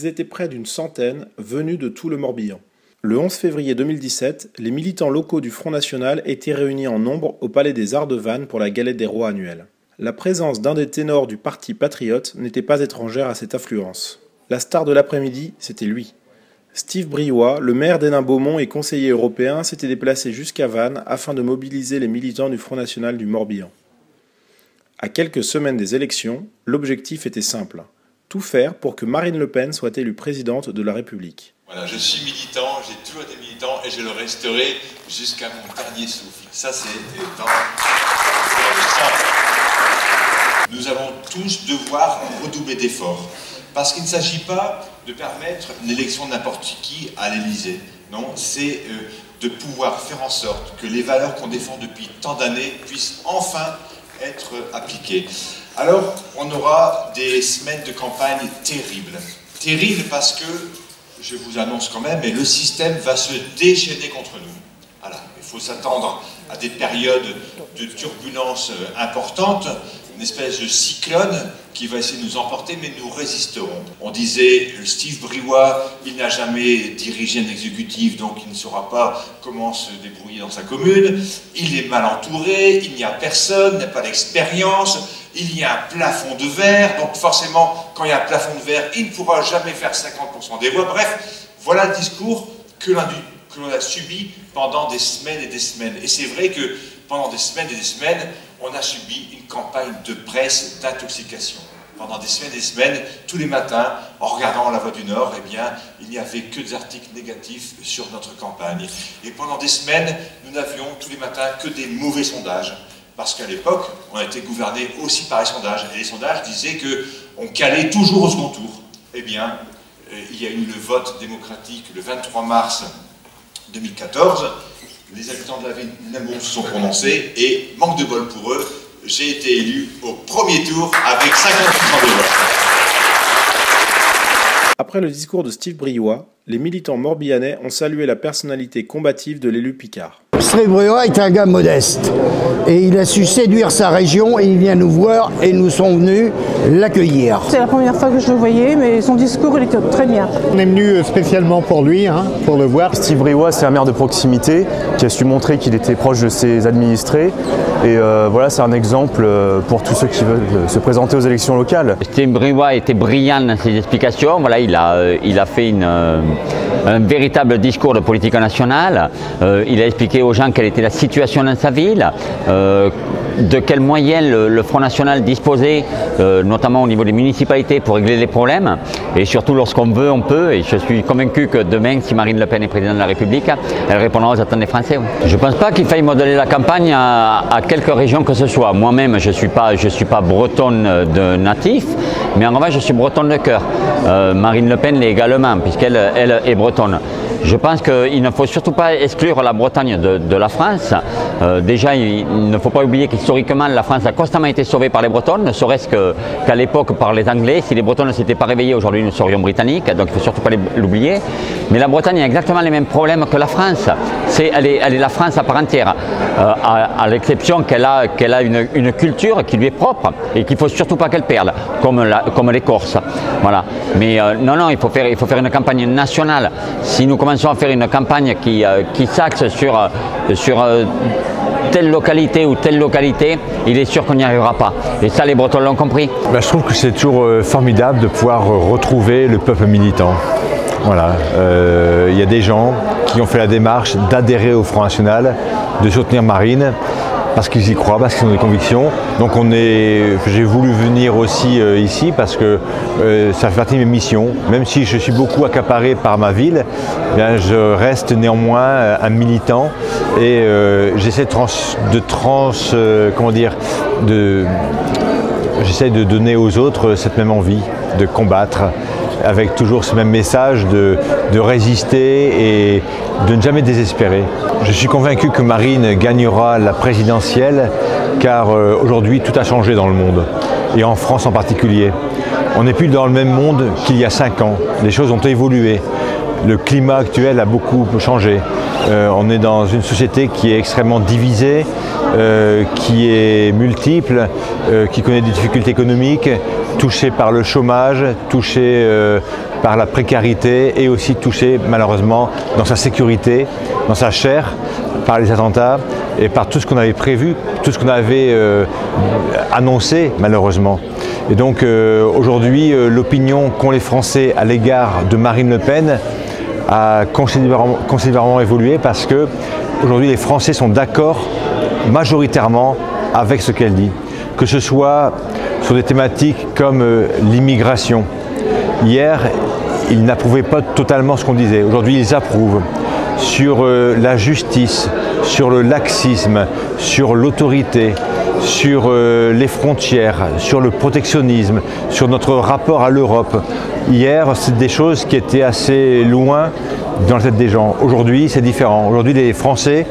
Ils étaient près d'une centaine, venus de tout le Morbihan. Le 11 février 2017, les militants locaux du Front National étaient réunis en nombre au Palais des Arts de Vannes pour la Galette des Rois annuelle. La présence d'un des ténors du Parti patriote n'était pas étrangère à cette affluence. La star de l'après-midi, c'était lui. Steve Briouat, le maire d'Hénin-Beaumont et conseiller européen, s'était déplacé jusqu'à Vannes afin de mobiliser les militants du Front National du Morbihan. À quelques semaines des élections, l'objectif était simple. Tout faire pour que Marine Le Pen soit élue présidente de la République. Voilà, je suis militant, j'ai toujours été militant et je le resterai jusqu'à mon dernier souffle. Ça, c'est simple. Nous allons tous devoir redoubler d'efforts. Parce qu'il ne s'agit pas de permettre l'élection de n'importe qui à l'Élysée. Non, c'est de pouvoir faire en sorte que les valeurs qu'on défend depuis tant d'années puissent enfin être appliquées. Alors, on aura des semaines de campagne terribles. Terribles parce que, je vous annonce quand même, mais le système va se déchaîner contre nous. Voilà, il faut s'attendre à des périodes de turbulences importantes, une espèce de cyclone qui va essayer de nous emporter, mais nous résisterons. On disait, Steve Briouat, il n'a jamais dirigé un exécutif, donc il ne saura pas comment se débrouiller dans sa commune. Il est mal entouré, il n'y a personne, il n'a pas d'expérience, il y a un plafond de verre, donc forcément, quand il y a un plafond de verre, il ne pourra jamais faire 50% des voix. Bref, voilà le discours que l'on a subi pendant des semaines et des semaines. Et c'est vrai que pendant des semaines et des semaines, on a subi une campagne de presse d'intoxication. Pendant des semaines, tous les matins, en regardant La Voix du Nord, eh bien, il n'y avait que des articles négatifs sur notre campagne. Et pendant des semaines, nous n'avions tous les matins que des mauvais sondages. Parce qu'à l'époque, on a été gouverné aussi par les sondages. Et les sondages disaient qu'on calait toujours au second tour. Eh bien, il y a eu le vote démocratique le 23 mars 2014. Les habitants de la ville d'Hénin-Beaumont se sont prononcés et, manque de bol pour eux, j'ai été élu au premier tour avec 50% des voix. Après le discours de Steve Briouat, les militants morbihanais ont salué la personnalité combative de l'élu Picard. Steve Briouat est un gars modeste et il a su séduire sa région et il vient nous voir et nous sommes venus l'accueillir. C'est la première fois que je le voyais, mais son discours il était très bien. On est venu spécialement pour lui, pour le voir. Steve Briouat, c'est un maire de proximité qui a su montrer qu'il était proche de ses administrés. Et voilà, c'est un exemple pour tous ceux qui veulent se présenter aux élections locales. Steve Briouat était brillant dans ses explications. Voilà, il a fait un véritable discours de politique nationale. Il a expliqué aux gens quelle était la situation dans sa ville, de quels moyens le Front National disposait, notamment au niveau des municipalités, pour régler les problèmes. Et surtout, lorsqu'on veut, on peut. Et je suis convaincu que demain, si Marine Le Pen est présidente de la République, elle répondra aux attentes des Français. Oui. Je ne pense pas qu'il faille modeler la campagne à quelque région que ce soit. Moi-même, je suis pas bretonne de natif, mais en revanche, je suis bretonne de cœur. Marine Le Pen l'est également, puisqu'elle est bretonne. Je pense qu'il ne faut surtout pas exclure la Bretagne de la France. Déjà, il ne faut pas oublier qu'historiquement, la France a constamment été sauvée par les Bretons, ne serait-ce qu'à l'époque par les Anglais. Si les Bretons ne s'étaient pas réveillés, aujourd'hui nous serions britanniques, donc il ne faut surtout pas l'oublier. Mais la Bretagne a exactement les mêmes problèmes que la France. Elle est la France à part entière, à l'exception qu'elle a une culture qui lui est propre et qu'il ne faut surtout pas qu'elle perde, comme les Corses. Voilà. Mais non, il faut faire une campagne nationale. Si nous commençons à faire une campagne qui s'axe sur telle localité ou telle localité, il est sûr qu'on n'y arrivera pas. Et ça, les Bretons l'ont compris. Je trouve que c'est toujours formidable de pouvoir retrouver le peuple militant. Voilà, y a des gens qui ont fait la démarche d'adhérer au Front National, de soutenir Marine, parce qu'ils y croient, parce qu'ils ont des convictions. Donc j'ai voulu venir aussi ici parce que ça fait partie de mes missions. Même si je suis beaucoup accaparé par ma ville, bien, je reste néanmoins un militant et j'essaie j'essaie de donner aux autres cette même envie de combattre, avec toujours ce même message de résister et de ne jamais désespérer. Je suis convaincu que Marine gagnera la présidentielle car aujourd'hui tout a changé dans le monde et en France en particulier. On n'est plus dans le même monde qu'il y a 5 ans. Les choses ont évolué. Le climat actuel a beaucoup changé. On est dans une société qui est extrêmement divisée, qui est multiple, qui connaît des difficultés économiques, touchée par le chômage, touchée par la précarité et aussi touché malheureusement dans sa sécurité, dans sa chair, par les attentats et par tout ce qu'on avait prévu, tout ce qu'on avait annoncé malheureusement. Et donc aujourd'hui, l'opinion qu'ont les Français à l'égard de Marine Le Pen a considérablement évolué parce que aujourd'hui les Français sont d'accord majoritairement avec ce qu'elle dit, que ce soit sur des thématiques comme l'immigration. Hier, ils n'approuvaient pas totalement ce qu'on disait. Aujourd'hui, ils approuvent sur la justice, sur le laxisme, sur l'autorité, sur les frontières, sur le protectionnisme, sur notre rapport à l'Europe. Hier, c'est des choses qui étaient assez loin dans la tête des gens. Aujourd'hui, c'est différent. Aujourd'hui, les Français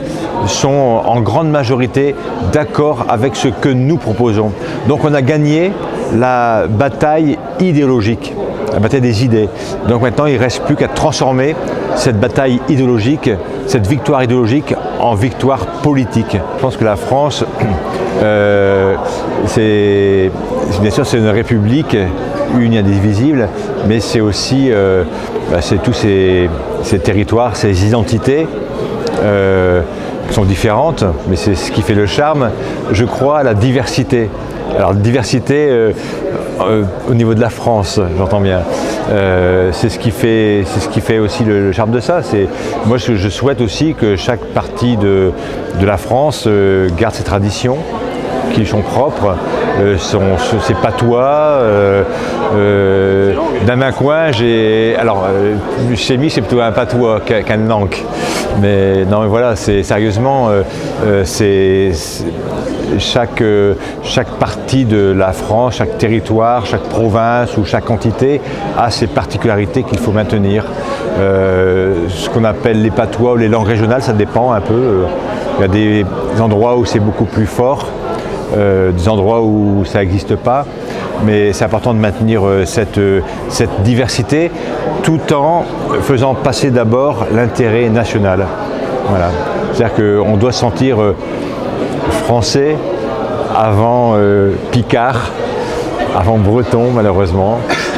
sont en grande majorité d'accord avec ce que nous proposons. Donc on a gagné la bataille idéologique, la bataille des idées. Donc maintenant, il ne reste plus qu'à transformer cette bataille idéologique, cette victoire idéologique en victoire politique. Je pense que la France, bien sûr, c'est une république unie indivisible, mais c'est aussi c'est tous ces territoires, ces identités qui sont différentes, mais c'est ce qui fait le charme, je crois, à la diversité. Alors, diversité au niveau de la France, j'entends bien. C'est ce qui fait aussi le charme de ça. Moi, je souhaite aussi que chaque partie de la France garde ses traditions, qui sont propres, ses patois. Dans un coin, chez moi, c'est plutôt un patois qu'un nank. Mais non, mais voilà, sérieusement, chaque partie de la France, chaque territoire, chaque province ou chaque entité a ses particularités qu'il faut maintenir. Ce qu'on appelle les patois ou les langues régionales, ça dépend un peu. Il y a des endroits où c'est beaucoup plus fort, des endroits où ça n'existe pas. Mais c'est important de maintenir cette diversité tout en faisant passer d'abord l'intérêt national. Voilà. C'est-à-dire qu'on doit se sentir français avant picard, avant breton malheureusement.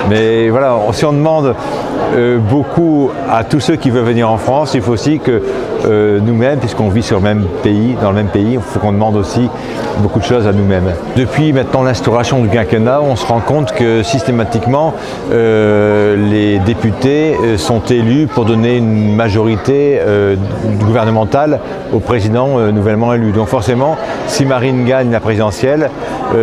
Mais voilà, si on demande beaucoup à tous ceux qui veulent venir en France, il faut aussi que nous-mêmes, puisqu'on vit dans le même pays, il faut qu'on demande aussi beaucoup de choses à nous-mêmes. Depuis maintenant l'instauration du quinquennat, on se rend compte que systématiquement les députés sont élus pour donner une majorité gouvernementale au président nouvellement élu. Donc forcément, si Marine gagne la présidentielle,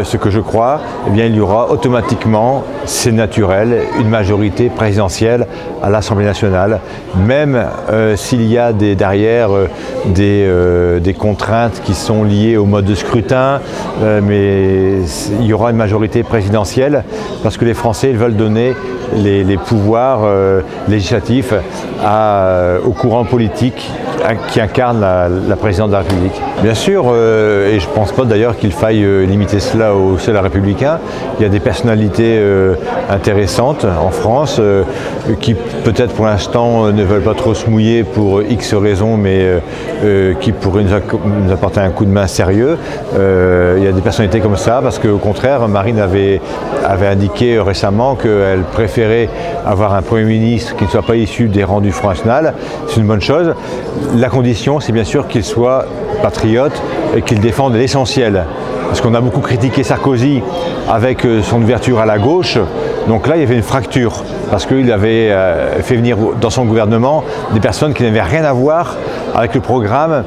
ce que je crois, eh bien, il y aura automatiquement, c'est naturel, une majorité présidentielle à l'Assemblée nationale, même s'il y a derrière des contraintes qui sont liées au mode de scrutin, mais il y aura une majorité présidentielle parce que les Français veulent donner les pouvoirs législatifs au courant politique qui incarne la présidente de la République. Bien sûr, et je ne pense pas d'ailleurs qu'il faille limiter cela aux seuls républicains, il y a des personnalités intéressantes en France qui peut-être pour l'instant ne veulent pas trop se mouiller pour X raisons, mais qui pourraient nous apporter un coup de main sérieux. Il y a des personnalités comme ça parce qu'au contraire, Marine avait indiqué récemment qu'elle préférait avoir un Premier ministre qui ne soit pas issu des rangs du Front National. C'est une bonne chose. La condition, c'est bien sûr qu'il soit patriote et qu'il défende l'essentiel. Parce qu'on a beaucoup critiqué Sarkozy avec son ouverture à la gauche. Donc là, il y avait une fracture. Parce qu'il avait fait venir dans son gouvernement des personnes qui n'avaient rien à voir avec le programme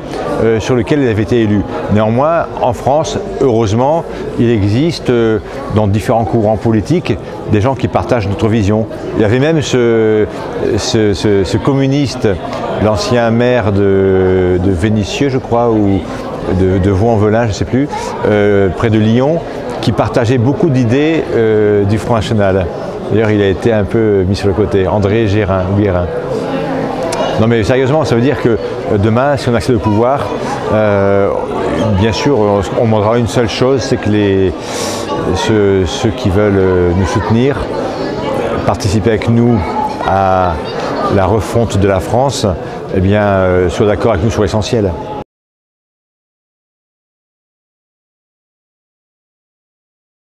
sur lequel il avait été élu. Néanmoins, en France, heureusement, il existe dans différents courants politiques des gens qui partagent notre vision. Il y avait même ce communiste, l'ancien maire de Vénissieux, je crois, ou de Vaux-en-Velin, je ne sais plus, près de Lyon, qui partageait beaucoup d'idées du Front National. D'ailleurs, il a été un peu mis sur le côté, André Guérin. Non mais sérieusement, ça veut dire que demain, si on accède au pouvoir, bien sûr, on demandera une seule chose, c'est que ceux qui veulent nous soutenir, participer avec nous à la refonte de la France, eh bien, soient d'accord avec nous sur l'essentiel.